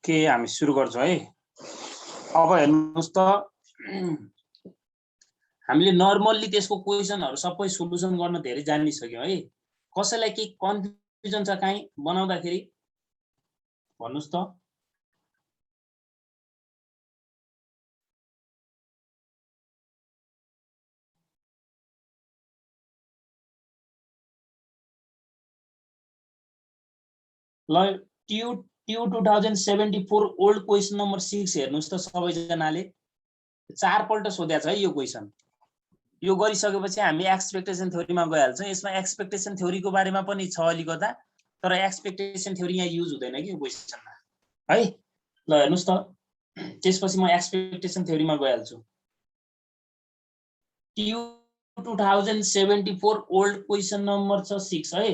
के हामी सुरु गर्छौं है। अब हेर्नुस् त हामीले नर्मल्ली त्यसको क्वेशनहरु सबै सोलुसन गर्न धेरै जानिसक्यौं है। कसैलाई के कन्फ्युजन छ काई बनाउँदाखेरि भन्नुस् त। ल ट्यू 2074 ओल्ड क्वेशन नम्बर 6 हेर्नुस् त सबैजनाले 4 पल्ट सोध्या छ है यो क्वेशन। यो गरिसकेपछि हामी एक्सपेक्टेसन थ्योरीमा गइहाल्छौं। यसमा एक्सपेक्टेसन थ्योरीको बारेमा पनि छ अलिकता, तर एक्सपेक्टेसन थ्योरी यहाँ युज हुँदैन कि यो क्वेशनमा है। ल हेर्नुस् त त्यसपछि म एक्सपेक्टेसन थ्योरीमा गइहाल्छु। ट्यू 2074 ओल्ड क्वेशन नम्बर 6 है।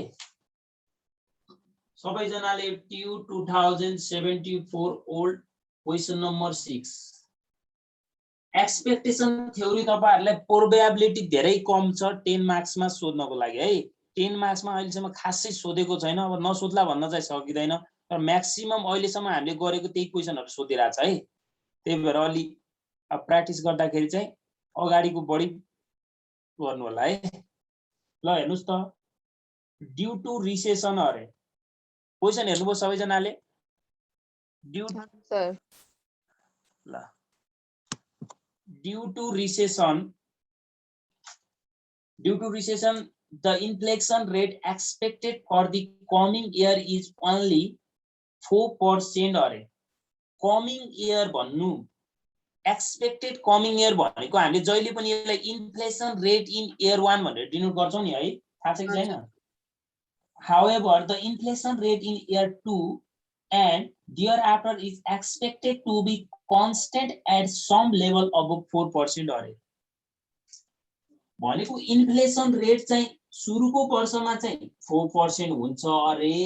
सबैजनाले ट्यू 2074 old question number 6 expectation theory तपाईहरुलाई प्रोबेबिलिटी धेरै कम छ 10 मार्क्समा सोध्नको लागि है। 10 मार्क्समा अहिलेसम्म खासै सोधेको छैन, अब नसोध्ला भन्न चाहिँ सकिदैन, तर म्याक्सिमम अहिलेसम्म हामीले गरेको त्यही क्वेशनहरु सोधिरहेछ है। त्यही भएर अलि प्र्याक्टिस गर्दाखेरि चाहिँ अगाडिको बढी गर्नु होला है। ल हेर्नुस् त ड्यू टु रिसेसन अरे क्वेशन हेर्नुभयो सबैजनाले ड्यू सर ल due to recession the inflation rate expected for the coming year is only 4% अरे coming year भन्नु expected coming year भनेको हामीले जहिले पनि यसलाई inflation rate in year 1 भनेर डिनोट गर्छौं नि है, थाहा छ कि छैन। however the inflation rate in year 2 and thereafter is expected to be constant at some level above 4% अरे भनेको इन्फ्लेसन रेट चाहिँ सुरुको वर्षमा चाहिँ 4% हुन्छ अरे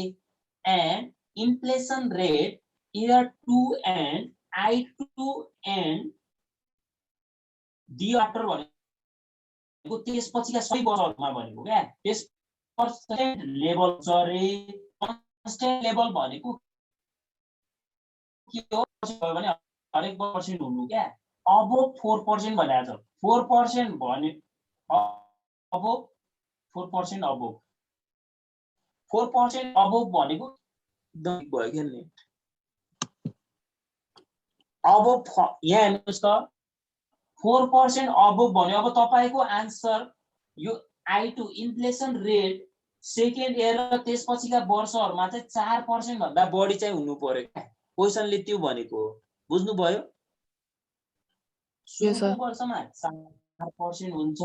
and inflation rate year 2 and I2 and thereafter भनेको त्यसपछिका सबै वर्षहरुमा भनेको क्या त्यस कन्स्टेन्ट लेभल छ अरे। कन्स्टेन्ट लेभल भनेको के हो भने हरेक पर्सेन्ट हुनु क्या अबोभ 4% भनेको छ। 4% भने अबोभ 4% अबोभ 4% अबोभ भनेको एकदम भयो के नि अबोभ यहाँ हेर्नुस् त 4% अबोभ भन्यो। अब तपाईको आन्सर यो I2 inflation rate second year र त्यसपछिका वर्षहरुमा चाहिँ 4% भन्दा बढी चाहिँ हुनु पर्यो क्या। क्वेशनले त्यो भनेको बुझ्नु भयो। सुरुको वर्षमा 4% हुन्छ,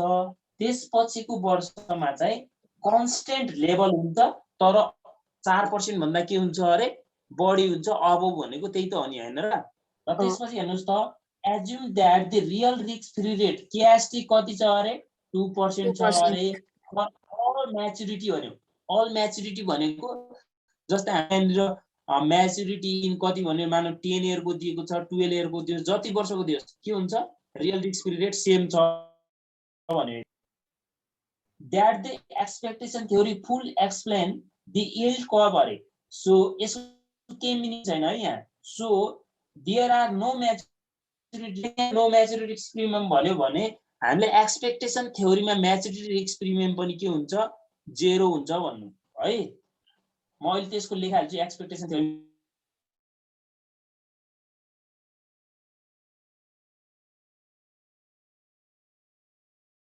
त्यसपछिको वर्षमा चाहिँ कन्स्टेन्ट लेभल हुन्छ तर 4% भन्दा के हुन्छ अरे बढी हुन्छ। अबोभ भनेको त्यही त हो नि हैन र। र त्यसपछि हेर्नुस् त assume that the real risk free rate KST कति छ अरे 2% छ अरे। अल म्याच्युरिटी भन्यो, अल म्याच्युरिटी भनेको जस्तै हामीहरुले म्याच्युरिटी इन कति भन्यो मानौ 10 इयर को दिएको छ 12 इयर को दियो जति वर्षको दियो के हुन्छ real risk free rate same छ भने that the expectation theory full explain the yield curve अरे। सो यसको के मिनिङ छैन है यहाँ। So there are no maturity risk premium भन्यो भने हामीले एक्सपेक्टेसन थ्योरीमा म्याच्युरिटी रिस्क प्रिमियम पनि के हुन्छ 0 हुन्छ भन्नु है। म अहिले त्यसको लेखाल्छु एक्सपेक्टेसन थ्योरी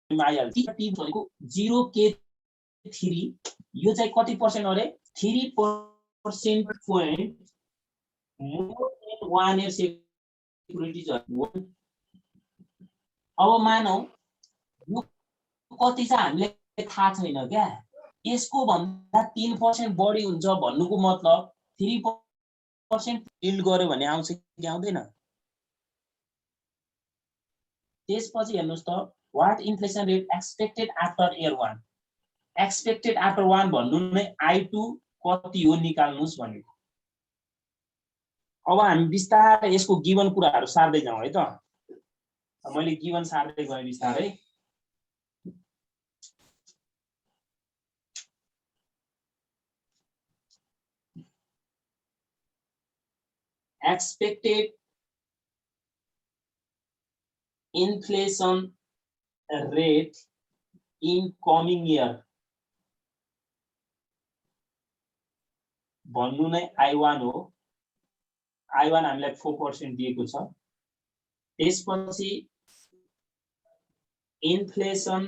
मा आइहाल्छ। टी भनेको 0k3 यो चाहिँ कति पर्सेन्ट अरे 3% point more than 1 year securities. अब मानौ यो कति छ हामीले थाहा छैन क्या, यसको भन्दा 3% बढी हुन्छ भन्नुको मतलब 3% यील्ड गर्यो भने आउँछ कि आउँदैन। त्यसपछि हेर्नुस् त what inflation rate expected after year 1 expected after 1 भन्नु नै I2 कति हो निकाल्नुस् भनेको। अब हामी बिस्तारै यसको गिवन कुराहरु सार्दै जाउँ है त। मैले गिवन सार्दै गए बिस्तारै। expected inflation rate in coming year भन्नु नै I1 हो। I1 हामीलाई 4% दिएको छ। त्यसपछि inflation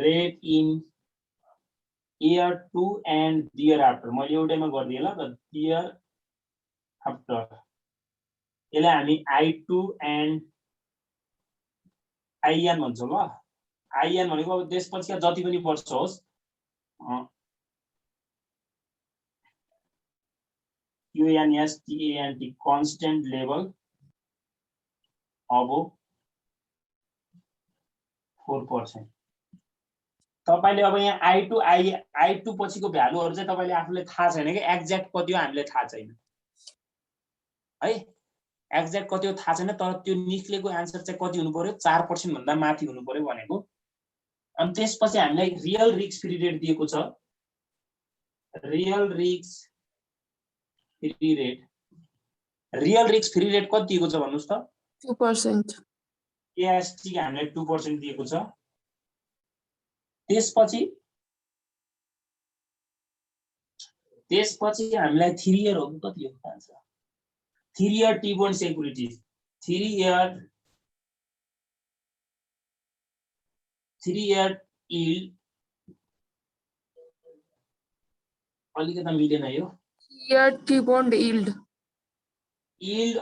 rate in year 2 and thereafter मैले एउटैमा गर्दिए ल त year after यसलाई हामी I2 and IN भन्छौँ ल। IN भनेको अब त्यसपछि जति पनि वर्ष होस् QNSTANT constant level above 4%। तपाईले अब यहाँ I2 पछिको भ्यालुहरु चाहिँ तपाईले आफूले थाहा छैन के एक्ज्याक्ट कति हो हामीले थाहा छैन है। एक्ज्याक्ट कति हो थाहा छैन तर त्यो निस्केको आन्सर चाहिँ कति हुनु पर्यो 4% भन्दा माथि हुनु पर्यो भनेको। अनि त्यसपछि हामीलाई रियल रिस्क फ्री रेट दिएको छ। रियल रिस्क फ्री रेट कति दिएको छ भन्नुस् त 2%। KST हामीलाई 2% दिएको छ। त्यसपछि हामीलाई 3 इयर हो कति हो answer 3 year T bond securities 3 year yield अलिकता मिलेन यो Year T bond yield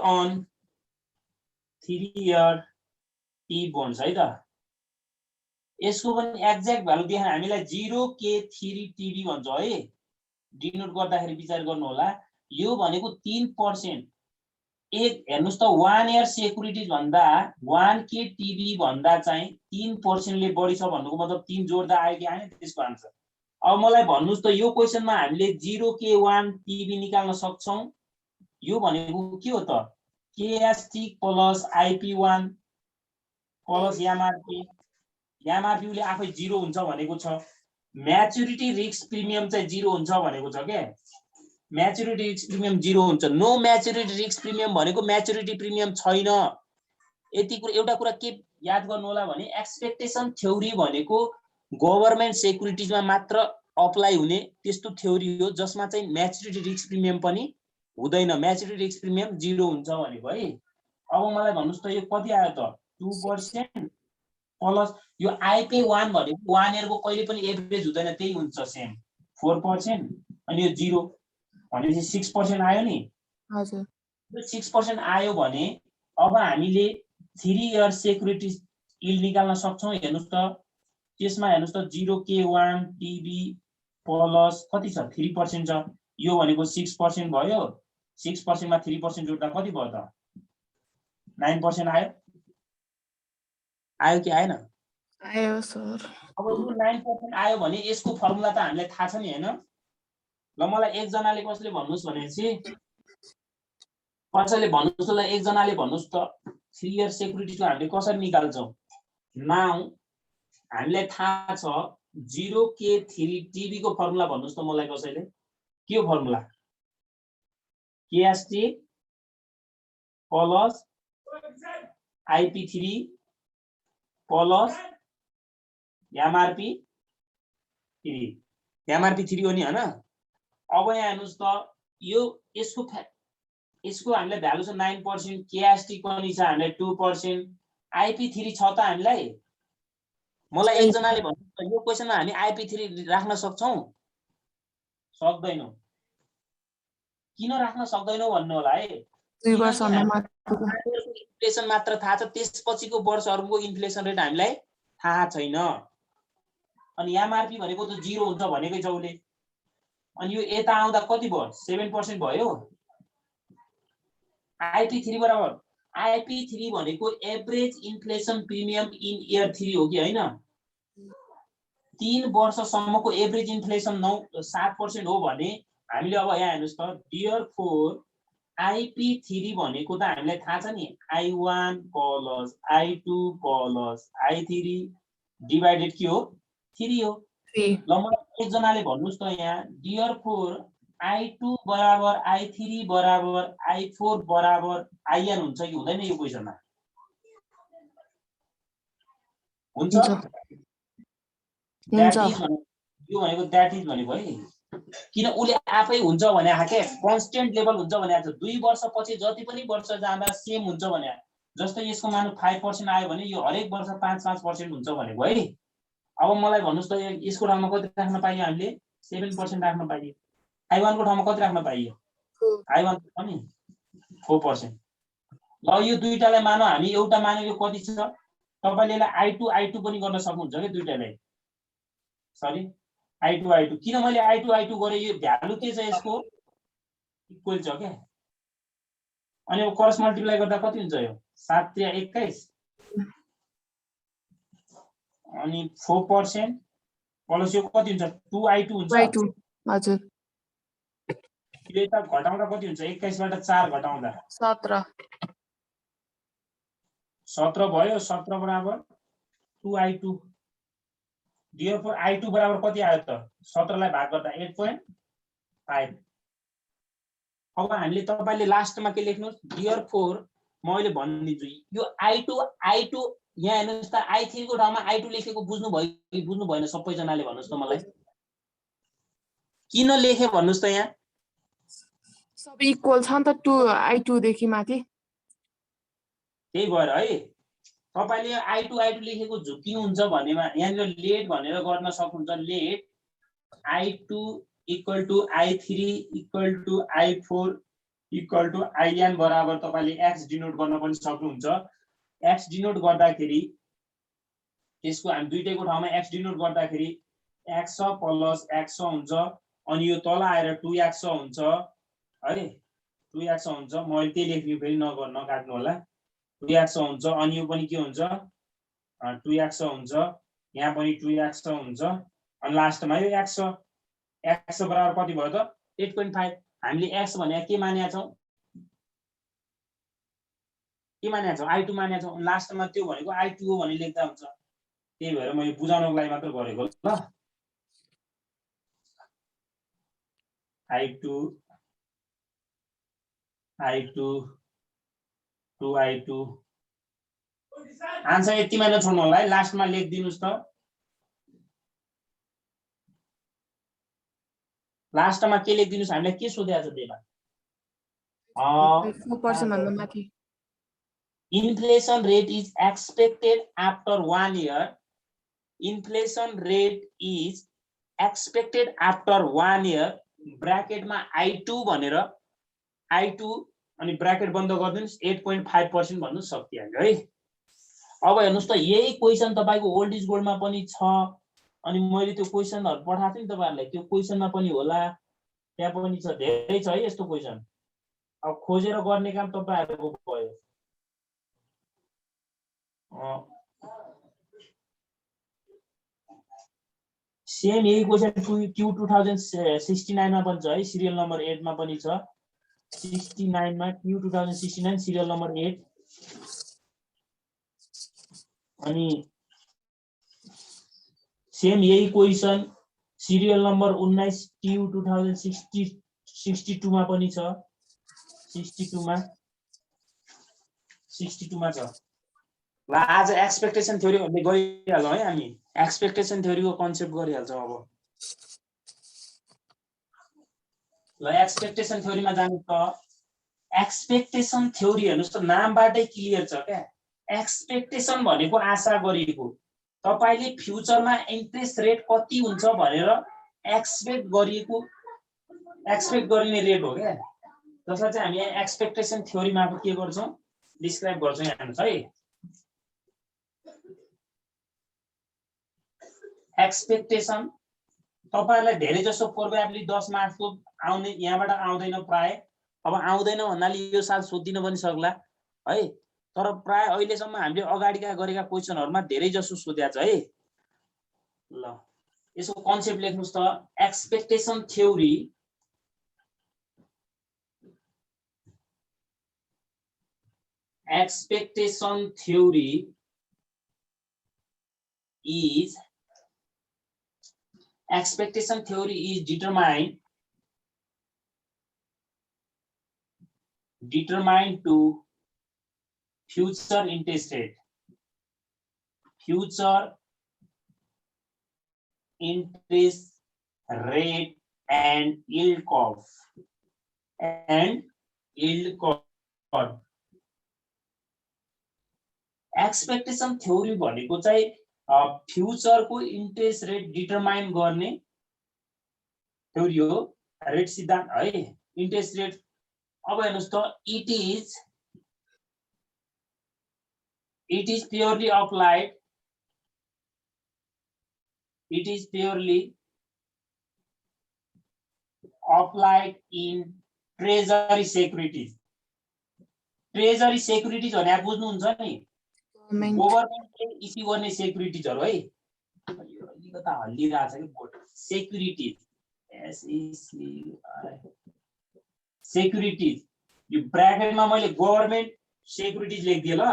on 3 year T bonds है त। यसको पनि एक्ज्याक्ट भ्यालु देखाए हामीलाई 0K3TB भन्छ है। डिनोट गर्दाखेरि विचार गर्नु होला। यो भनेको 3% एक हेर्नुस् त 1 इयर सेक्युरिटीज भन्दा 1KTB भन्दा चाहिँ 3% ले बढी छ भन्नुको मतलब 3 जोड्दा आयो कि आएन त्यसको आन्सर। अब मलाई भन्नुस् त यो क्वेशनमा हामीले 0K1TB निकाल्न सक्छौं। यो भनेको के हो त KST plus IP1 plus MRP ले आफै 0 हुन्छ भनेको छ। म्याच्युरिटी रिस्क प्रिमियम चाहिँ 0 हुन्छ भनेको छ के। म्याच्युरिटी रिस्क प्रिमियम 0 हुन्छ। नो म्याच्युरिटी रिस्क प्रिमियम भनेको म्याच्युरिटी प्रिमियम छैन। यति कुरा एउटा कुरा के याद गर्नु होला भने एक्सपेक्टेसन थ्योरी भनेको गभर्नमेन्ट सेक्युरिटीजमा मात्र अप्लाई हुने त्यस्तो थ्योरी हो जसमा चाहिँ म्याच्युरिटी रिस्क प्रिमियम पनि हुँदैन। म्याच्युरिटी रिस्क प्रिमियम 0 हुन्छ भनेको है। अब मलाई भन्नुस् त यो कति आयो त 2% प्लस यो IP1 भनेको 1 इयर को कहिले पनि एभरेज हुँदैन त्यही हुन्छ सेम 4% अनि यो 0 भनेपछि 6% आयो नि। हजुर यो 6% आयो भने अब हामीले 3 इयर सेक्युरिटी यील्ड निकाल्न सक्छौं। हेर्नुस् त त्यसमा हेर्नुस् त 0K1TB प्लस कति छ 3% छ। यो भनेको 6% भयो। 6% मा 3% जोड्दा कति भयो त 9% आयो। आयो कि आएन आयो सर। अब यो 9% आयो भने यसको फर्मुला त हामीलाई थाहा छ नि हैन। ल मलाई एकजनाले कसले भन्नुस् भनेपछि कसैले भन्नुस् ल एकजनाले भन्नुस् त 3 इयर सेक्युरिटीको हामीले कसरी निकाल्छौं। नाउ हामीलाई थाहा छ 0K3TB को फर्मुला भन्नुस् त मलाई कसैले के हो formula KST plus IP3 plus MRP3 हो नि हैन। अब यहाँ हेर्नुस् त यो यसको हामीलाई भ्यालु छ 9%। KST पनि छ हामीलाई 2%। IP3 छ त हामीलाई। मलाई एकजनाले भन्नु यो क्वेशनमा हामी IP3 राख्न सक्छौं सक्दैनौ। किन राख्न सक्दैनौ भन्नु होला है। 2 वर्षमा मात्र इन्फ्लेसन मात्र थाहा छ त्यसपछिको वर्षहरुको इन्फ्लेसन रेट हामीलाई थाहा छैन। अनि MRP भनेको त 0 हुन्छ भनेकै छ उले। अनि यो यता आउँदा कति भयो 7% भयो। IP3 बराबर IP3 भनेको average inflation premium in year 3 हो कि हैन। 3 वर्षसम्मको एभरेज इन्फ्लेसन 7% हो भने हामीले अब यहाँ हेर्नुस् त देयरफोर IP3 भनेको त हामीलाई थाहा छ नि I1 plus I2 plus I3 divided के हो 3 हो। ल मलाई एकजनाले भन्नुस् त यहाँ देयरफोर I2 बराबर I3 बराबर I4 बराबर IN हुन्छ कि हुँदैन यो क्वेशनमा? हुन्छ? हुन्छ। That is यो भनेको that is भनेको है, किन उले आफै हुन्छ भने के कन्स्टेन्ट लेभल हुन्छ भने 2 वर्षपछि जति पनि वर्ष जाँदा सेम हुन्छ भने, जस्तै यसको मान 5% आयो भने यो हरेक वर्ष 5-5% हुन्छ भनेको है। अब मलाई भन्नुस् त यसको ठाउँमा कति राख्न पाइयो हामीले? 7% राख्न पाइयो। I1 को ठाउँमा कति राख्न पाइयो? I1 पनि 4%। ल यो दुईटालाई मानौ हामी एउटा मान्यो यो कति छ? तपाईले यसलाई I2 पनि गर्न सक्नुहुन्छ के दुईटालाई। सरी I2 किन मैले I2 गरे? यो भ्यालु के छ यसको? इक्वल छ के। अनि अब क्रस मल्टिप्लाई गर्दा कति हुन्छ यो? 7 3 21 अनि 4% प्लस यो कति हुन्छ? 2I2 हुन्छ। I2 हजुर। यो त घटाउँदा कति हुन्छ? 21 बाट 4 घटाउँदा 17 17 भयो। 17 बराबर 2I2। Therefore I2 बराबर कति आयो त? 17 लाई भाग गर्दा 8.5। अब हामीले तपाईले लास्टमा के लेख्नुस्? Therefore म अहिले भनिदिन्छु यो I2 यहाँ हेर्नुस् त I3 को ठाउँमा I2 लेखेको बुझ्नु भयो कि बुझ्नु भएन? सबैजनाले भन्नुस् त मलाई। किन लेखे भन्नुस् त यहाँ? सबै इक्वल छ नि त 2 I2 देखि माथि। त्यही भएर है तपाईले I2 लेखेको झुकिनु हुन्छ भनेमा यहाँनिर लेट भनेर गर्न सक्नुहुन्छ। Let I2 equal to I3 equal to I4 equal to IN बराबर तपाईले x डिनोट गर्न पनि सक्नुहुन्छ। x डिनोट गर्दाखेरि त्यसको हामी दुईटैको ठाउँमा x डिनोट गर्दाखेरि x प्लस x हुन्छ अनि यो तल आएर 2x हुन्छ है। 2x हुन्छ। मैले त्यही लेख्नु फेरि नकाट्नु होला। 2x हुन्छ अनि यो पनि के हुन्छ? 2x हुन्छ। यहाँ पनि 2x हुन्छ अनि लास्टमा यो x बराबर कति भयो त? 8.5। हामीले x भने के मानेका छौं? के मानेका छौं? I2 मानेका छौं। लास्टमा त्यो भनेको I2 हो भनी लेख्दा हुन्छ। त्यही भएर मैले बुझाउनको लागि मात्र गरेको ल। I2 2I2 आन्सर यतिमा नछोड्नु होला है। लास्टमा लेखिदिनुस् त। लास्टमा के लेखिदिनुस्? हामीलाई के सोधेको छ त्यसमा? 4% भन्दा माथि। Inflation rate is expected after 1 year. Inflation rate is expected after 1 year. Bracket में I2 भनेर I2 अनि ब्राकेट बन्द गरिदिनुस् 8.5% भन्नु सकिहाल्यो है। अब हेर्नुस् त यही क्वेशन तपाईको ओल्ड इज गोल्ड मा पनि छ अनि मैले त्यो क्वेशनहरु पठाएको थिएँ नि तपाईहरुलाई। त्यो क्वेशनमा पनि होला, त्यहाँ पनि छ, धेरै छ है यस्तो क्वेशन। अब खोजेर गर्ने काम तपाईहरुको भयो। सेम यही क्वेशन Q 2069 मा पनि छ है। सिरियल नम्बर 8 मा पनि छ। 69 मा Q 2069 सिरियल नम्बर 8 अनि सेम यही क्वेशन सिरियल नम्बर 19 Q 2062 मा पनि छ। 62 मा छ। ल आज एक्सपेक्टेसन थ्योरी भन्ने गरिहालौं है हामी। एक्सपेक्टेसन थ्योरीको कन्सेप्ट गरिहाल्छौं अब। ल एक्सपेक्टेसन थ्योरीमा जानु त। एक्सपेक्टेसन थ्योरी हेर्नुस् त नामबाटै क्लियर छ क्या। एक्सपेक्टेसन भनेको आशा गरिएको। तपाईले फ्युचरमा इन्ट्रेस्ट रेट कति हुन्छ भनेर एक्सपेक्ट गरिने रेट हो क्या। जसलाई चाहिँ हामी एक्सपेक्टेसन थ्योरी मार्फत के गर्छौं? डिस्क्राइब गर्छौं। हेर्नुस् है। एक्सपेक्टेसन तपाईहरुलाई धेरै जसो प्रोबेबली 10 मार्क्स को आउने यहाँबाट आउँदैन प्राय। अब आउँदैन भन्नाले यो साल सोधिदिन पनि सक्ला है। तर प्राय अहिलेसम्म हामीले अगाडिका गरेका क्वेशनहरुमा धेरै जसो सोध्या छ है। ल यसको कन्सेप्ट लेख्नुस् त। Expectation theory is determined determined to future interest rate, future interest rate and yield curve, and yield curve. Expectation theory भनेको चाहिँ फ्युचरको इन्ट्रेस्ट रेट डिटरमाइन गर्ने थ्योरी हो, रेट सिद्धान्त है। इन्ट्रेस्ट रेट अब हेर्नुस् त it is purely applied in treasury securities. Treasury securities भने बुझ्नुहुन्छ नि, गभर्नमेन्टले इस्यु गर्ने सेक्युरिटीजहरु है। यो अलिकता हल्लिरहेछ कि बोर्ड। सेक्युरिटीज सेक्युरिटीज यो ब्र्याकेटमा मैले गभर्नमेन्ट सेक्युरिटीज लेखिदिए ल।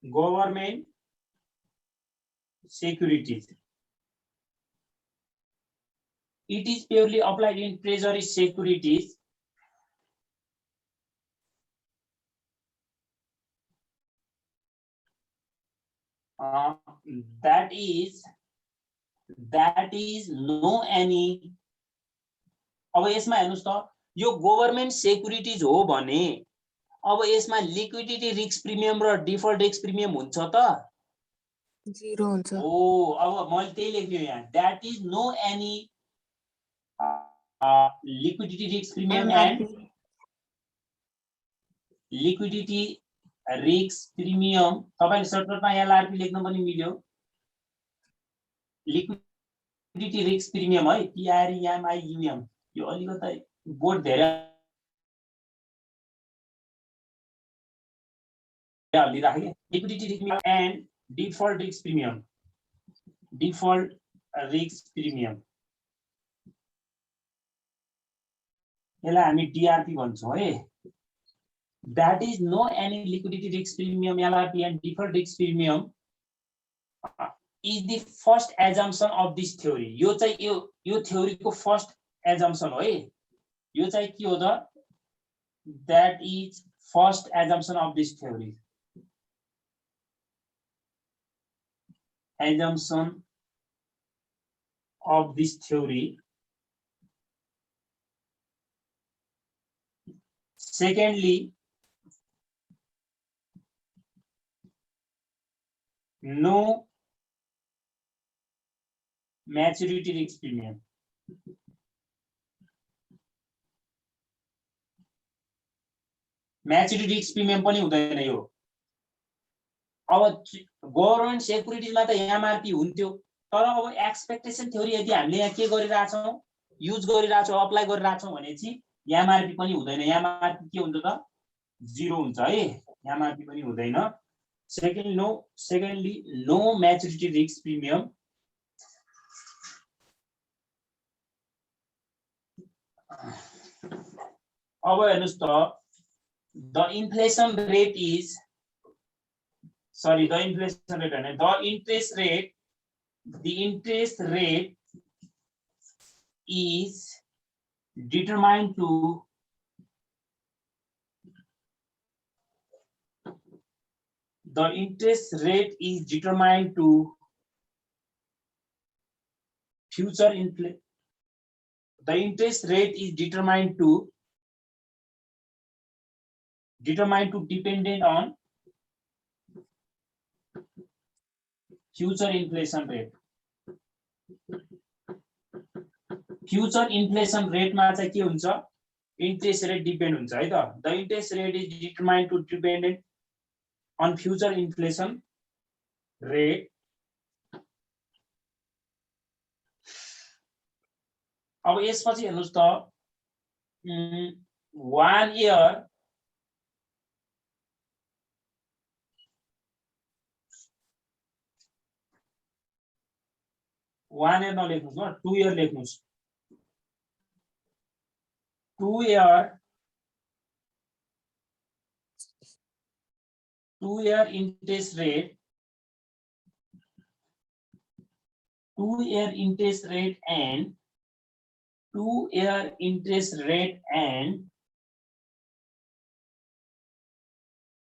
Government securities it is purely applied in treasury securities that is no any। अब यसमा हेर्नुस् त यो गभर्नमेन्ट सेक्युरिटीज हो भने अब यसमा लिक्विडिटी रिस्क प्रिमियम र डिफल्ट रिस्क प्रिमियम हुन्छ त? जीरो हुन्छ। ओ अब मैले त्यही लेख्यो यहाँ, that is no any liquidity risk premium and liquidity risk premium. तपाईले सर्टकटमा एलआरपी लेख्न पनि मिल्यो। लिक्विडिटी रिस्क प्रिमियम है, PREMIUM। यो अलिकता बोर्ड धेरै हल्लिराख्यो। Liquidity risk premium and default risk premium, default risk premium यसलाई हामी DRP भन्छौँ है। That is no any liquidity risk premium LRP and default risk premium is the first assumption of this theory। यो चाहिँ यो theory को first assumption हो है। यो चाहिँ के हो त? That is first assumption of this theory। Assumption of this theory। Secondly, no maturity risk premium। Maturity risk premium पनि हुँदैन यो। अब गभर्नमेन्ट सेक्युरिटीजमा त एमआरपी हुन्थ्यो, तर अब एक्सपेक्टेसन थ्योरी यदि हामीले यहाँ के गरिरहेछौँ, युज गरिरहेछौँ, अप्लाई गरिरहेछौँ भने चाहिँ एमआरपी पनि हुँदैन। एमआरपी के हुन्छ त? जीरो हुन्छ है, एमआरपी पनि हुँदैन। Secondly no maturity risk premium. अब हेर्नुस् त, the interest rate is determined to future inflation। The interest rate is determined to dependent on future inflation rate। Future inflation रेटमा चाहिँ के हुन्छ? इन्ट्रेस्ट रेट डिपेन्ड हुन्छ है त। The interest rate is determined to dependent on future inflation rate. अब यसपछि हेर्नुस् त, 1 year नलेख्नुस् न, 2 year लेख्नुस्। 2 year interest rate, 2 year interest rate and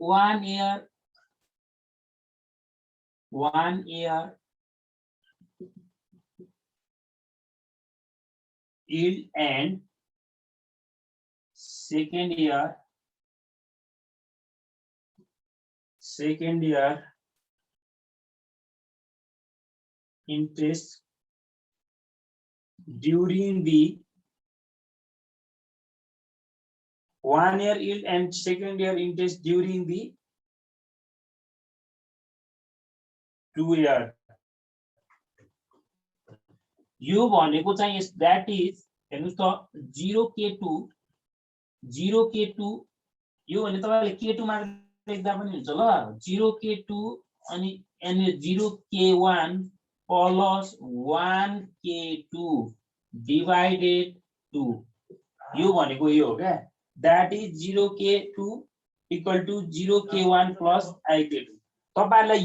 1 year yield and second year interest during the 1 year yield and second year interest during the 2 year. यो भनेको चाहिँ that is हेर्नुस् त 0k2 यो भने तपाईले k2 मात्र लेख्दा पनि हुन्छ ल 0k2 अनि 0k1 plus 1k2 divided 2 यो भनेको यो हो क्या that is 0k2 equal to 0k1 plus ik2 तपाईलाई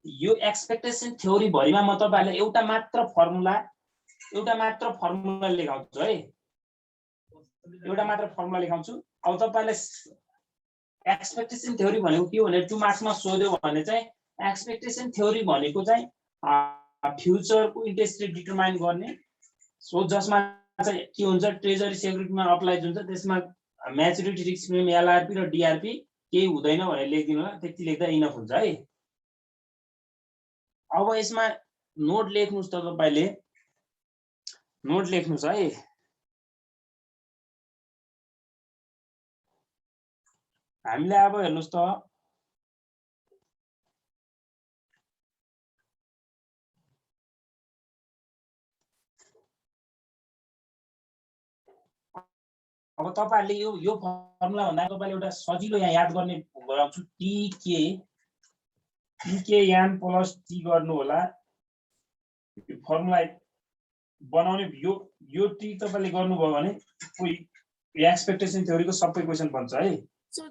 यो एक्सपेक्टेसन थ्योरी भरिमा म तपाईलाई एउटा मात्र फर्मुला लेखाउँछु है अब तपाईलाई एक्सपेक्टेसन थ्योरी भनेको के हो भने 2 मार्क्समा सोध्यो भने चाहिँ एक्सपेक्टेसन थ्योरी भनेको चाहिँ फ्युचरको इन्ट्रेस्ट रेट डिटरमाइन गर्ने सो जसमा चाहिँ के हुन्छ ट्रेजरी सेक्युरिटीमा अप्लाई हुन्छ त्यसमा म्याच्युरिटी रिस्क प्रिमियम एलआरपी र डीआरपी केही हुँदैन भनेर लेखिदिनु होला त्यति लेख्दा इनफ हुन्छ है अब यसमा नोट लेख्नुस् त तपाईले नोट लेख्नुस् है हामीले अब हेर्नुस् त अब तपाईहरुले यो फर्मुला भन्दा तपाईले एउटा सजिलो यहाँ याद गर्ने गराउँछु tk यान प्लस t गर्नु होला यो फर्मुला बनाउने यो t तपाईले गर्नुभयो भने कोही एक्सपेक्टेसन थ्योरीको सबै क्वेशन बन्छ है सो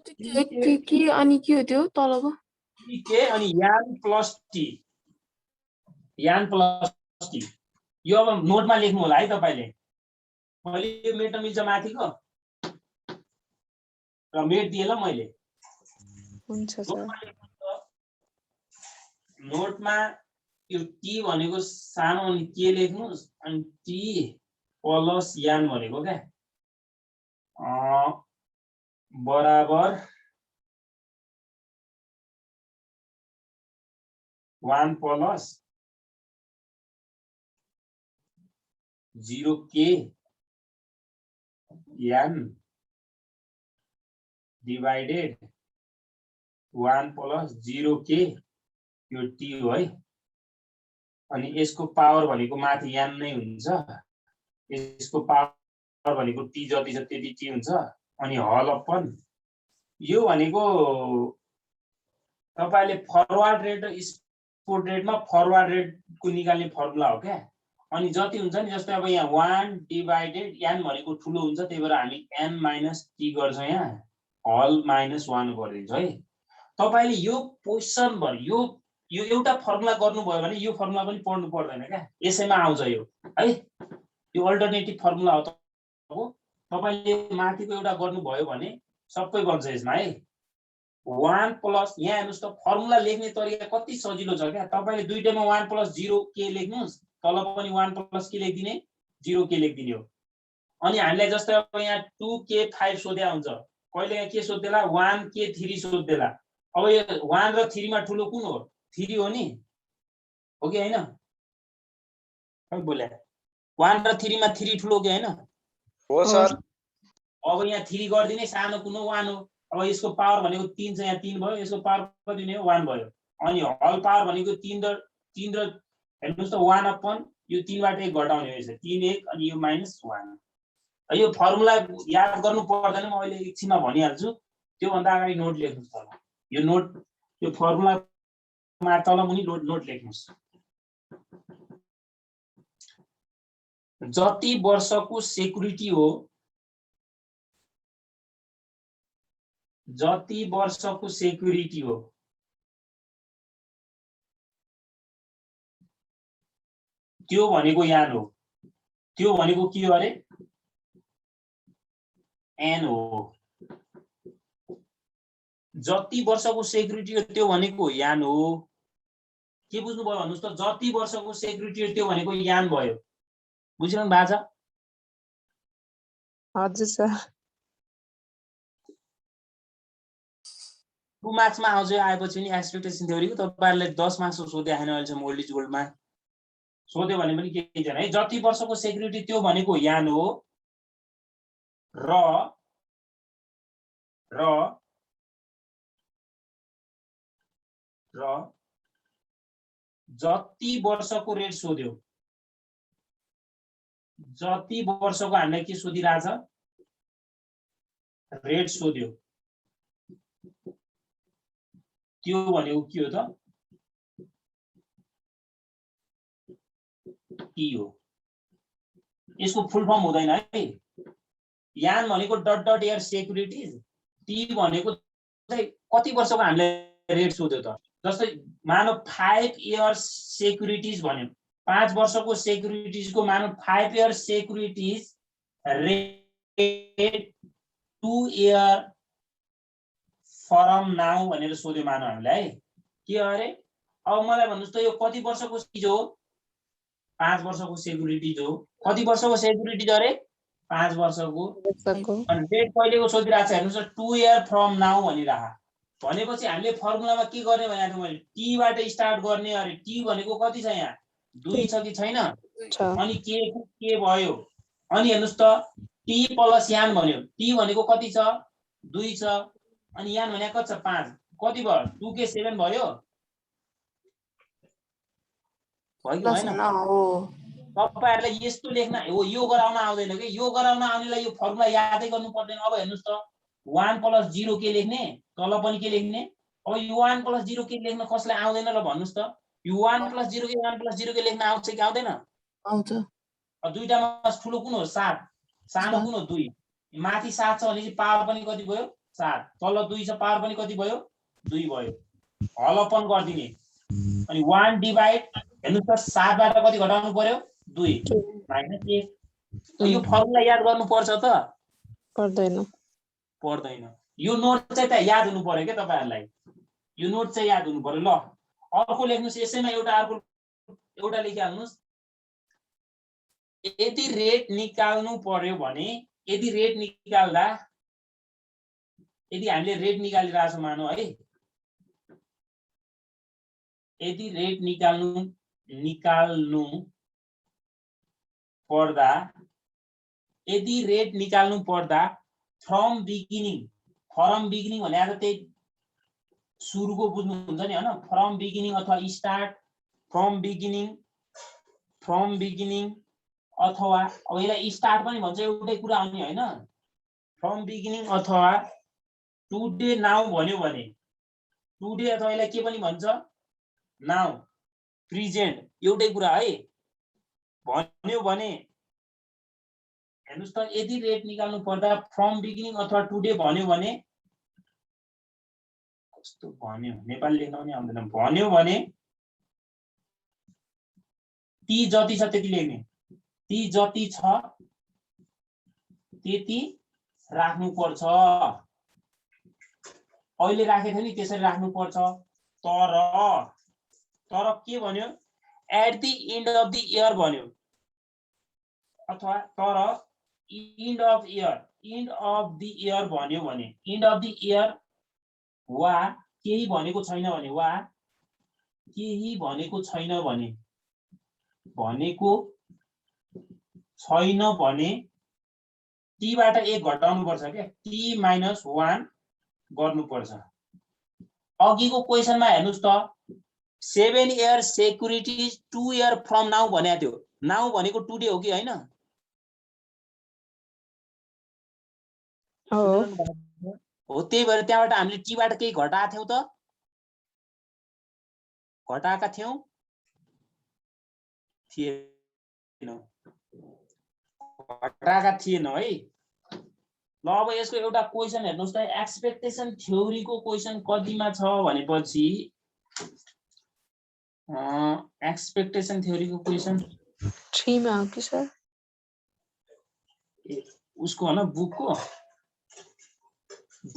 के अनि के हो त्यो तलको tk अनि यान प्लस t यो अब नोटमा लेख्नु होला है तपाईले मैले यो मेटो मिल्छ माथिको र मेट दिए ल मैले हुन्छ सर नोटमा यो t भनेको सानो अनि के लेख्नुस् अनि t प्लस यान भनेको के बराबर 1 प्लस 0k यान डिवाइडेड 1 प्लस 0k यो t हो है अनि यसको पावर भनेको माथि यान नै हुन्छ यसको पावर भनेको t जति छ त्यति t हुन्छ अनि हल अपन यो भनेको तपाईले फरवर्ड रेट र स्पोर्ट रेटमा फरवर्ड रेटको निकाल्ने फर्मुला हो क्या अनि जति हुन्छ नि जस्तै अब यहाँ 1 डिवाइडेड n भनेको ठुलो हुन्छ त्यही भएर हामी n माइनस t गर्छौं यहाँ हल माइनस 1 गरिदिन्छ है तपाईले यो पोजिसन भर यो एउटा फर्मुला गर्नुभयो भने यो फर्मुला पनि पढ्नु पर्दैन क्या यसैमा आउँछ यो है यो अल्टरनेटिभ फर्मुला हो तपाईले माथिको एउटा गर्नुभयो भने सबै बन्छ यसमा है 1 प्लस यहाँ हेर्नुस् त फर्मुला लेख्ने तरिका कति सजिलो छ क्या तपाईले दुईटैमा 1 प्लस 0k लेख्नुस् तल पनि 1 प्लस के लेख्दिने 0k लेख्दिने हो अनि हामीलाई जस्तै अब यहाँ 2k5 सोध्या हुन्छ कहिले यहाँ के सोध्देला 1k3 सोध्देला अब यो 1 र 3 मा ठुलो कुन हो 3 हो नि हो कि हैन खै बोले 1 र 3 मा 3 ठुलो कि हैन हो सर अब यहाँ 3 गर्दिने सानो कुन हो 1 हो अब यसको पावर भनेको 3 छ यहाँ 3 भयो यसको पावर कति नै हो 1 भयो अनि हल पावर भनेको 3 र हेर्नुस् त 1 अपन यो 3 बाट 1 घटाउने हो 3 1 अनि यो माइनस 1 यो फर्मुला याद गर्नु पर्दैन म अहिले एकछिनमा भनिहाल्छु त्यो भन्दा अगाडि नोट लेख्नुस् त यो नोट यो फर्मुला मा तल मुनि नोट लेख्नुस् जति वर्षको सेक्युरिटी हो त्यो भनेको यान हो त्यो भनेको के हो अरे n हो जति वर्षको सेक्युरिटी हो त्यो भनेको यान हो। के बुझ्नुभयो भन्नुहोस् त, जति वर्षको सेक्युरिटी हो त्यो भनेको यान भयो। बुझिरहनु भएको छ? हजुर सर। 2 मार्क्समा आउँछ आएपछि नि एक्सपेक्टेसन थ्योरीको तपाईहरुले 10 मार्क्सको सोधे आएन अहिलेसम्म ओल्ड इज गोल्डमा। सोध्यो भने पनि केही छैन है। जति वर्षको सेक्युरिटी त्यो भनेको यान हो र जति वर्षको रेट सोध्यो, जति वर्षको हामीलाई के सोधिरहेछ, रेट सोध्यो, त्यो भनेको के हो त? टी हो। यसको फुल फर्म हुँदैन है। यान भनेको dot dot air securities, T भनेको चाहिँ कति वर्षको हामीले रेट सोध्यो त? जस्तै मानव 5 इयर्स सेक्युरिटीज भन्यो, 5 वर्षको सेक्युरिटीजको मानव 5 years securities rate 2 year from now भनेर सोध्यो मानव हामीलाई है। के अरे अब मलाई भन्नुस् त यो कति वर्षको चिज हो? 5 वर्षको सेक्युरिटीज हो। कति वर्षको सेक्युरिटीज अरे? 5 वर्षको। अनि डेट कहिलेको सोधिरहेको छ हेर्नुस्, 2 इयर फ्रम नाउ भनिरहा। भनेपछि हामीले फर्मुलामा के गर्ने भनेको थिएँ मैले, टी बाट स्टार्ट गर्ने। अरे टी भनेको कति छ यहाँ? 2 छ कि छैन? अनि के भयो? अनि हेर्नुस् त, टी प्लस यान भन्यो, टी भनेको कति छ? 2 छ। अनि यान भनेको कति छ? 5। कति भयो? 2 के 7 भयो? भयो कि भएन? तपाईहरुलाई यस्तो लेख्न हो, यो गराउन आउँदैन के? यो गराउन आउनेलाई यो फर्मुला यादै गर्नु पर्दैन। अब हेर्नुस् त, 1 + 0 के लेख्ने? तल पनि के लेख्ने? अब यो 1 + 0 के लेख्न कसलाई आउँदैन ल भन्नुस् त? यो 1 + 0 के 1 + 0 के लेख्न आउँछ कि आउँदैन? आउँछ। अब दुईटामा ठुलो कुन हो? 7। सानो कुन हो? 2। माथि 7 छ भनेपछि पावर पनि कति भयो? 7। तल 2 छ, पावर पनि कति भयो? 2 भयो। हलपन गर्दिने। अनि 1 डिवाइड हेर्नुस् त, 7 बाट कति घटाउनु पर्यो? 2 -1। यो फर्मुला याद गर्नु पर्छ त? पर्दैन। पर्दैन। यो नोट चाहिँ त याद हुनु पर्यो के तपाईहरुलाई? यो नोट चाहिँ याद हुनु पर्यो। ल अर्को लेख्नुस्, यसैमा एउटा लेखिहाल्नुस्। यदि रेट निकाल्नु पर्यो भने, यदि रेट निकाल्दा, यदि हामीले रेट निकालिरहेको छौं मानौ है, यदि रेट निकाल्नु पर्दा, यदि रेट निकाल्नु पर्दा फ्रम बिगिनिङ भने त त्यही सुरुको बुझ्नुहुन्छ नि हैन? फ्रम बिगिनिङ अथवा स्टार्ट फ्रम बिगिनिङ अथवा अब यसलाई स्टार्ट पनि भन्छ, एउटै कुरा आउने हैन? फ्रम बिगिनिङ अथवा टुडे नाउ भन्यो भने, टुडे अथवा यसलाई के पनि भन्छ? नाउ, प्रेजेन्ट, एउटै कुरा है भन्यो भने हेर्नुस् त, यदि रेट निकाल्नु पर्दा फ्रम बिगिनिङ अथवा टुडे भन्यो भने, कस्तो भन्यो नेपाली लेख्न पनि आउँदैन, भन्यो भने ती जति छ त्यति लेख्ने, ती जति छ त्यति राख्नु पर्छ। अहिले राखेको थियो नि त्यसरी राख्नु पर्छ। तर के भन्यो? At the end of the year भन्यो, अथवा तर एन्ड अफ द इयर भन्यो भने, एन्ड अफ द इयर वा केही भनेको छैन भने, वा केही भनेको छैन भने, टी बाट 1 घटाउनु पर्छ के? टी -1 गर्नु पर्छ। अघिको क्वेशनमा हेर्नुस् त, 7 year securities 2 year from now भनेको थियो। नाउ भनेको टुडे हो कि हैन? हो, त्यही भएर त्यहाँबाट हामीले टी बाट केही घटाएको थियौ त? घटाएका थियौ? थिएन, घटाएका थिएन है। ल अब यसको एउटा क्वेशन हेर्नुस् त, एक्सपेक्टेसन थ्योरीको क्वेशन कतिमा छ भनेपछि, एक्सपेक्टेसन थ्योरीको क्वेशन 3 मा हो कि सर? उसको हैन,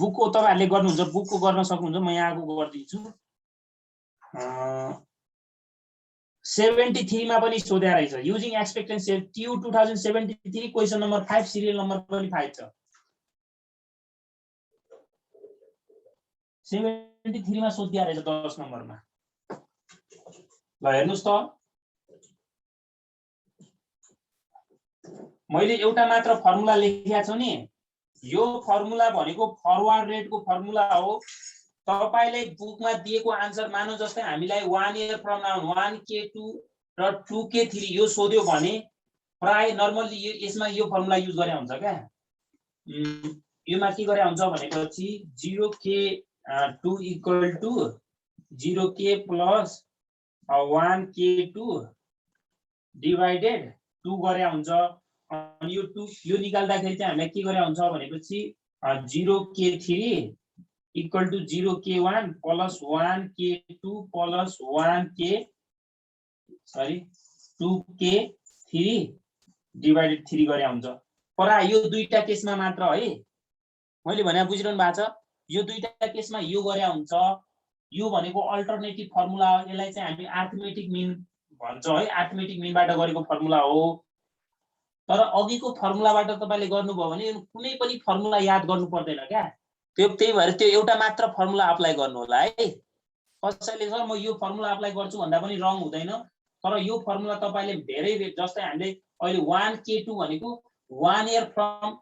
बुकको तपाईहरुले गर्नुहुन्छ, बुकको गर्न सक्नुहुन्छ, म यहाँको गर्दिन्छु। 73 मा पनि सोधेको रहेछ, युजिङ एक्सपेक्टेन्सी ट्यू 2073 क्वेशन नम्बर 5 सिरियल नम्बर पनि 5 छ। 73 मा सोधिया रहेछ 10 नम्बरमा। ल हेर्नुस् त, मैले एउटा मात्र फर्मुला लेखेको छु नि, यो फर्मुला भनेको फरवर्ड रेटको फर्मुला हो। तपाईले बुकमा दिएको आन्सर मानौ जस्तै हामीलाई 1 इयर फ्रम नाउ 1k2 र 2k3 यो सोध्यो भने प्राय नर्मली यसमा यो फर्मुला युज गरे हुन्छ क्या। योमा के गरे हुन्छ भनेपछि 0k2 equal to 0k plus 1k2 divided 2 गरे हुन्छ। अनि यो 2 यो निकाल्दाखेरि चाहिँ हामीलाई के गरे हुन्छ भनेपछि 0k3 equal to 0k1 plus 1k2 plus 2k3 divided 3 गरे हुन्छ। पर यो दुईटा केसमा मात्र है, मैले भने बुझिरहनु भएको छ। यो दुईटा केसमा यो गरे हुन्छ। यो भनेको अल्टरनेटिभ फर्मुला हो, यसलाई चाहिँ हामी अर्थमेटिक मिन भन्छ है, अर्थमेटिक मिनबाट गरेको फर्मुला हो। तर अघिको फर्मुलाबाट तपाईले गर्नुभयो भने कुनै पनि फर्मुला याद गर्नु पर्दैन क्या। त्यही भएर त्यो एउटा मात्र फर्मुला अप्लाई गर्नु होला है। कसैले सर म यो फर्मुला अप्लाई गर्छु भन्दा पनि रङ हुँदैन। तर यो फर्मुला तपाईले धेरै जस्तै हामीले अहिले 1k2 भनेको 1 year from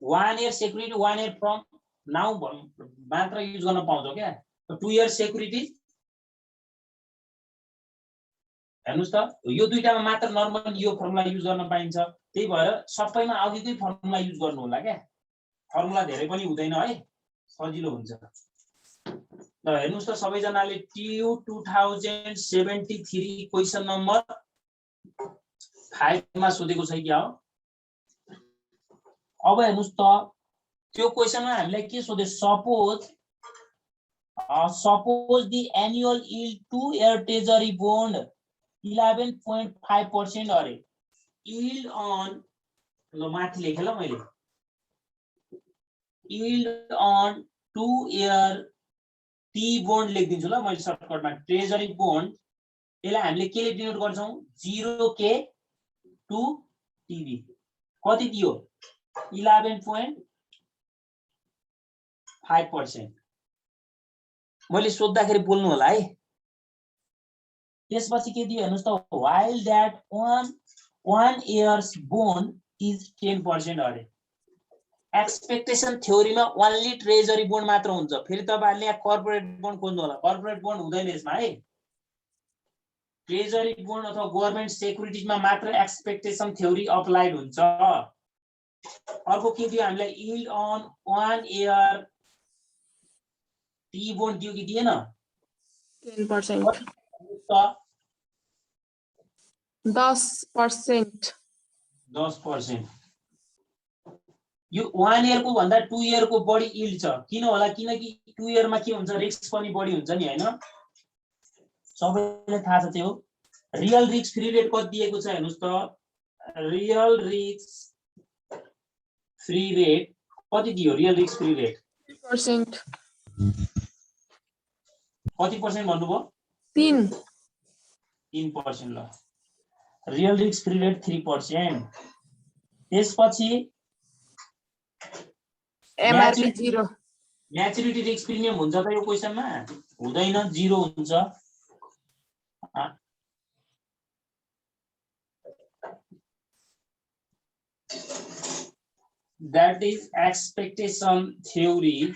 1 year security 1 year from now मात्र युज गर्न पाउँछौ क्या। 2 इयर सेक्युरिटी हेर्नुस् त, यो दुईटामा मात्र नर्मल यो फर्मुला युज गर्न पाइन्छ। त्यही भएर सबैमा अघिकै फर्मुला युज गर्नु होला क्या। फर्मुला धेरै पनि हुँदैन है, सजिलो हुन्छ। ल हेर्नुस् त, सबैजनाले ट्यू 2073 क्वेशन नम्बर 5 मा सोधेको छ क्या हो। अब हेर्नुस् त, त्यो क्वेशनमा हामीलाई के सोधे, suppose the annual yield 2 year treasury bond 11.5% अरे यील्ड अन, ल माथि लेखे ल मैले, yield on 2 year T bond लेखिदिन्छु ल मैले सर्टकटमा, ट्रेजरी बोन्ड। यसलाई हामीले के डिनोट गर्छौं, 0k 2 टीबी। कति दियो, 11.5%। मैले सोध्दाखेरि बोल्नु होला है। त्यसपछि के दियो हेर्नुस् त, while that one year's bond is 10% अरे। एक्सपेक्टेसन थ्योरीमा ओन्ली ट्रेजरी बोन्ड मात्र हुन्छ। फेरि तपाईहरुले यहाँ कर्पोरेट बोन्ड खोज्नु होला, कर्पोरेट बोन्ड हुँदैन यसमा है। ट्रेजरी बोन्ड अथवा गभर्नमेन्ट सेक्युरिटीजमा मात्र एक्सपेक्टेसन थ्योरी अप्लाइड हुन्छ। अर्को के दियो हामीलाई, yield on 1 year T bond दियो कि दिएन, 10%। 10%। यो 1 इयर को भन्दा 2 इयर को बढी यील्ड छ। किन होला, किनकि 2 इयर मा के हुन्छ, रिस्क पनि बढी हुन्छ नि हैन। सबैलाई थाहा छ त्यो। रियल रिस्क फ्री रेट कति दिएको छ हेर्नुस् त, रियल रिस्क फ्री रेट कति दियो, रियल रिस्क फ्री रेट 3%। कति पर्सेन्ट भन्नुभयो, 3%। ल रियल रिस्क फ्री रेट 3%। त्यसपछि एमआरपी 0। म्याच्युरिटी रिस्क प्रिमियम हुन्छ त यो क्वेशनमा, हुँदैन, 0 हुन्छ। That is expectation theory.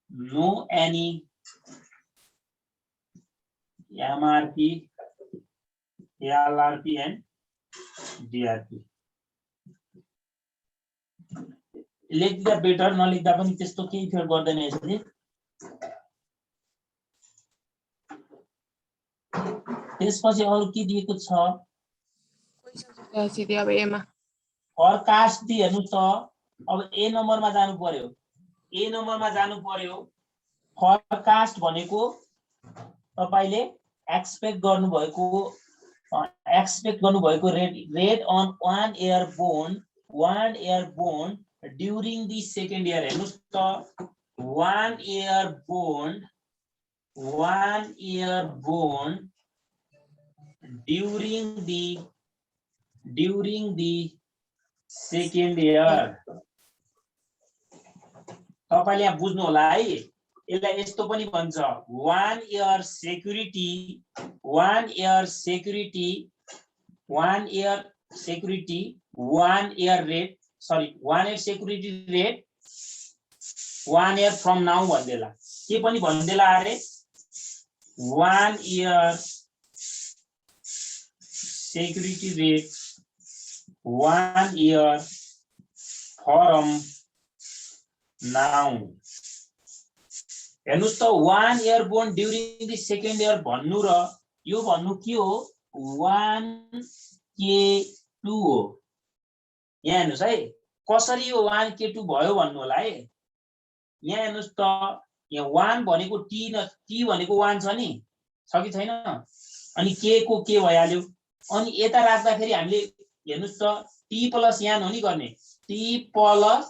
No any MRP, LRP and DRP. लेख्दा बेटर, नलेख्दा पनि त्यस्तो केही फेर गर्दैन यसले। त्यसपछि अरु के दिएको छ, अब एमा फरकास्ट दि हेर्नुस् त। अब ए नम्बरमा जानु पर्यो, ए नम्बरमा जानु पर्यो। फरकास्ट भनेको तपाईले एक्सपेक्ट गर्नुभएको rate on 1 year bond during the second year हेर्नुस् त 1 year bond during the second year तपाईले यहाँ बुझ्नु होला है यसलाई यस्तो पनि भन्छ 1 year security 1 year security 1 year security 1 year rate sorry 1 year security rate 1 year from now भन्देला के पनि भन्देला अरे 1 year security rate 1 year from now हेर्नुस् त 1 year bond during the second year भन्नु र यो भन्नु के हो 1K2 हो यहाँ हेर्नुस् है कसरी यो 1K2 भयो भन्नु होला है यहाँ हेर्नुस् त यहाँ 1 भनेको t भनेको 1 छ नि छ कि छैन अनि k को के भइहाल्यो अनि यता राख्दाखेरि हामीले हेर्नुस् त t प्लस यान हो नि गर्ने t प्लस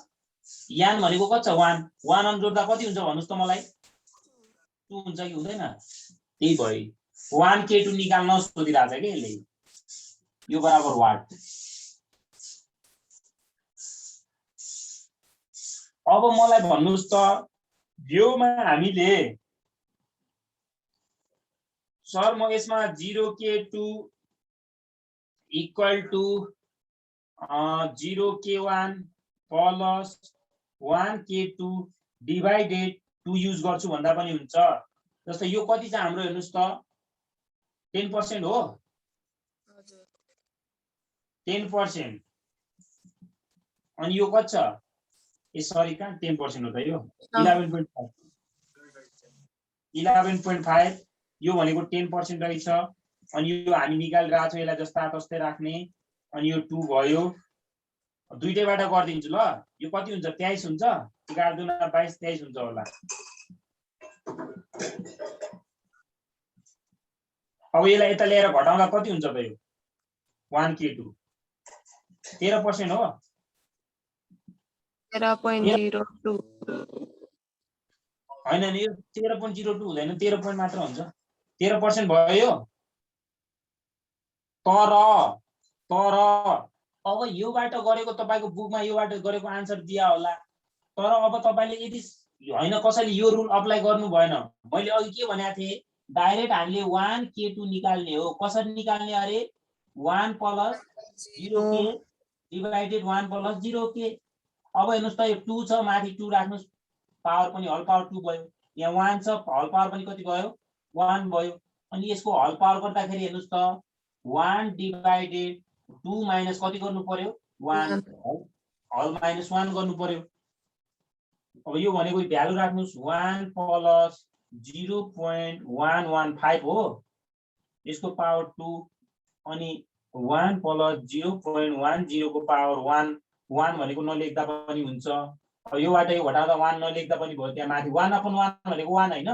यान भनेको कति छ 1 1 अन जोड्दा कति हुन्छ भन्नुस् त मलाई 2 हुन्छ कि हुँदैन त्यही भयो 1K2 निकाल्न सोधिरहेछ के यसले यो बराबर वाट अब मलाई भन्नुस् त योमा हामीले सर म यसमा 0K2 equal to 0K1 plus 1K2 divided 2 use गर्छु भन्दा पनि हुन्छ जस्तै यो कति छ हाम्रो हेर्नुस् त 10% हो हजुर 10% अनि यो कति छ ए सरी का 10% हो त यो 11.5 11.5 यो भनेको 10% रहेछ अनि यो हामी निकालिरहेको छौँ यसलाई जस्ता तस्तै राख्ने अनि यो 2 भयो दुईटैबाट गर्दिन्छु ल यो कति हुन्छ 23 हुन्छ 11 दुना 22 23 हुन्छ होला अब यसलाई यता ल्याएर घटाउँदा कति हुन्छ त यो 1K2 13% हो 13.02 हैन नि यो 13.02 हुँदैन 13 point मात्र हुन्छ 13% भयो तर अब योबाट गरेको तपाईको बुकमा योबाट गरेको आन्सर दिया होला तर अब तपाईले यदि हैन कसैले यो रुल अप्लाई गर्नु भएन मैले अघि के भनेको थिए डाइरेक्ट हामीले 1K2 निकाल्ने हो कसरी निकाल्ने अरे 1 plus 0K divided 1 plus 0K अब हेर्नुस् त यो 2 छ माथि 2 राख्नुस् पावर पनि हल पावर 2 भयो यहाँ 1 छ हल पावर पनि कति भयो 1 भयो अनि यसको हल पावर गर्दाखेरि हेर्नुस् त 1 डिवाइडेड 2 माइनस कति गर्नु पर्यो 1 हल माइनस 1 गर्नु पर्यो अब यो भनेको भ्यालु राख्नुस् 1 प्लस 0.115 हो यसको पावर 2 अनि 1 प्लस 0.10 को पावर 1 भनेको नलेख्दा पनि हुन्छ अब योबाट यो घटाउँदा 1 नलेख्दा पनि भयो त्यहाँ माथि 1/1 भनेको 1 हैन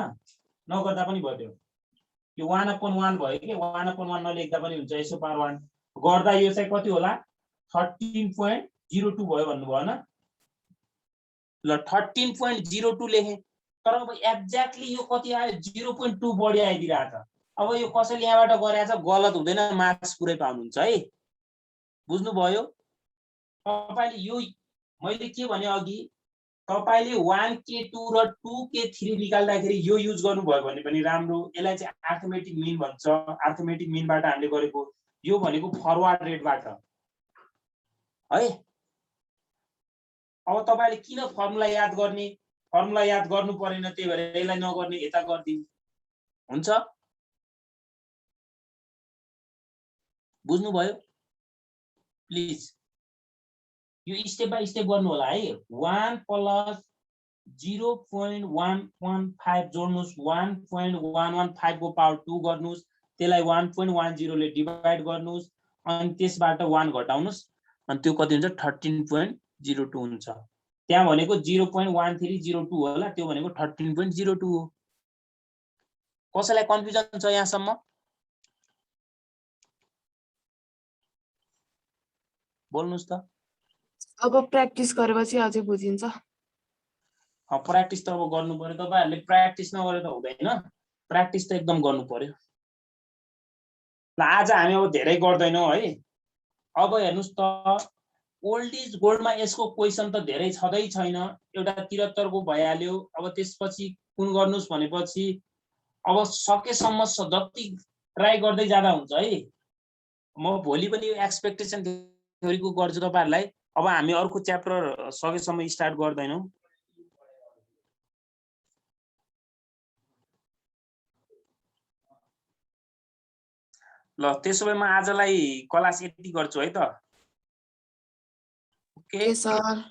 नगर्दा पनि भयो त्यो 1/1 भयो के 1/1 नलेख्दा पनि हुन्छ यसको पावर 1 गर्दा यो चाहिँ कति होला 13.02 भयो भन्नु भएन ल 13.02 लेखे तर अब एक्ज्याक्टली यो कति आयो 0.2 बढी आइदिरहेछ अब यो कसैले यहाँबाट गरेछ गलत हुँदैन मार्क्स पुरै पाउनुहुन्छ है बुझ्नु भयो तपाईले यो मैले के भने अघि तपाईले 1K2 र 2K3 निकाल्दाखेरि यो युज गर्नु भयो भने पनि राम्रो यसलाई चाहिँ अर्थमेटिक मिन भन्छ अर्थमेटिक मिनबाट हामीले गरेको यो भनेको फरवर्ड रेटबाट है अब तपाईले किन फर्मुला याद गर्ने फर्मुला याद गर्नु परेन त्यही भएर यसलाई नगर्ने यता गर्दिनु हुन्छ बुझ्नु भयो प्लिज यो स्टेप बाइ स्टेप गर्नु होला है 1 प्लस 0.115 जोड्नुस् 1.115 को पावर 2 गर्नुस् त्यसलाई 1.10 ले डिवाइड गर्नुस् अनि त्यसबाट 1 घटाउनुस् अनि त्यो कति हुन्छ 13.02 हुन्छ त्यहाँ भनेको 0.1302 होला त्यो भनेको 13.02 हो कसैलाई कन्फ्युजन छ यहाँसम्म बोल्नुस् त अब प्र्याक्टिस गरेपछि अझै बुझिन्छ। प्र्याक्टिस त अब गर्नु पर्यो, तपाईहरुले प्र्याक्टिस नगरे त हुँदैन, प्र्याक्टिस त एकदम गर्नु पर्यो। ल आज हामी अब धेरै गर्दैनौं है। अब हेर्नुस् त ओल्ड इज गोल्डमा यसको क्वेशन त धेरै छदै छैन, एउटा 73 को भइहाल्यो। अब त्यसपछि कुन गर्नुस् भनेपछि अब सकेसम्म जति ट्राई गर्दै जाँदा हुन्छ है। म भोलि पनि यो एक्सपेक्टेसन थ्योरीको गर्छु तपाईहरुलाई। अब हामी अर्को च्याप्टर सकेसम्म स्टार्ट गर्दैनौं। ल त्यसो भए म आजलाई क्लास यति गर्छु है त। Okay sir.